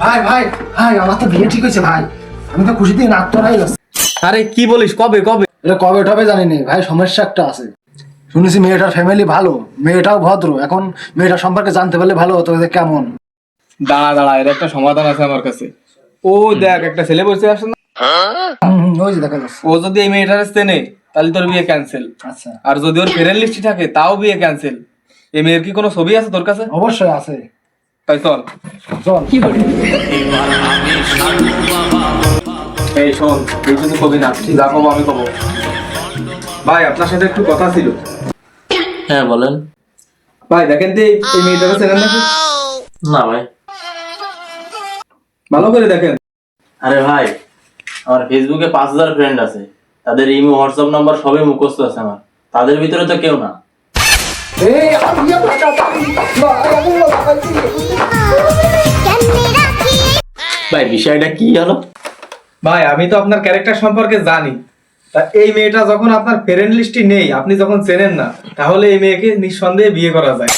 ভাই ভাই ভাই আমার তো বিয়ে ঠিক হয়েছে ভাই, আমি তো খুশিতে নাচতে গেছি। আরে কি বলিস, কবে কবে? এটা কবে টবে জানি না ভাই, সমস্যা একটা আছে। শুনেছি মেয়েটার ফ্যামিলি ভালো, মেয়েটাও ভদ্র। এখন মেয়েটার সম্পর্কে জানতে পারলে ভালো হতো যে কেমন। দাঁড়া দাঁড়া, এর একটা সমাধান আছে আমার কাছে। ও দেখ, একটা ছেলে বসে আসে না, ওই যে দেখা যাচ্ছে। ও যদি এই মেয়েটার চেনে তাহলে তোর বিয়ে ক্যান্সেল। আচ্ছা, আর যদি ওর ফ্রেন্ড লিস্টে থাকে তাও বিয়ে ক্যান্সেল। এই মেয়ের কি কোনো ছবি আছে তোর কাছে? অবশ্যই আছে। তাই চল। চল। এই শোন, তুই শুধু কবি না, যা কবো আমি কবো। ভাই আপনার সাথে একটু কথা ছিল। হ্যাঁ বলেন। ভাই দেখেন তো এই মেয়েটাকে চেনেন নাকি? না ভাই। ভালো করে দেখেন। আরে ভাই, আমার ফেসবুকে 5,000 ফ্রেন্ড আছে, তাদের ইমো হোয়াটসঅ্যাপ নাম্বার সবই মুখস্থ আছে আমার, তাদের ভিতরে তো কেউ না। এই আমি আপনার ভাই বিষয়টা কি হলো? ভাই আমি তো আপনার ক্যারেক্টার সম্পর্কে জানি। তা এই মেয়েটা যখন আপনার ফ্রেন্ড লিস্টে নেই, আপনি যখন চেনেন না, তাহলে এই মেয়েকে নিঃসন্দেহে বিয়ে করা যায়।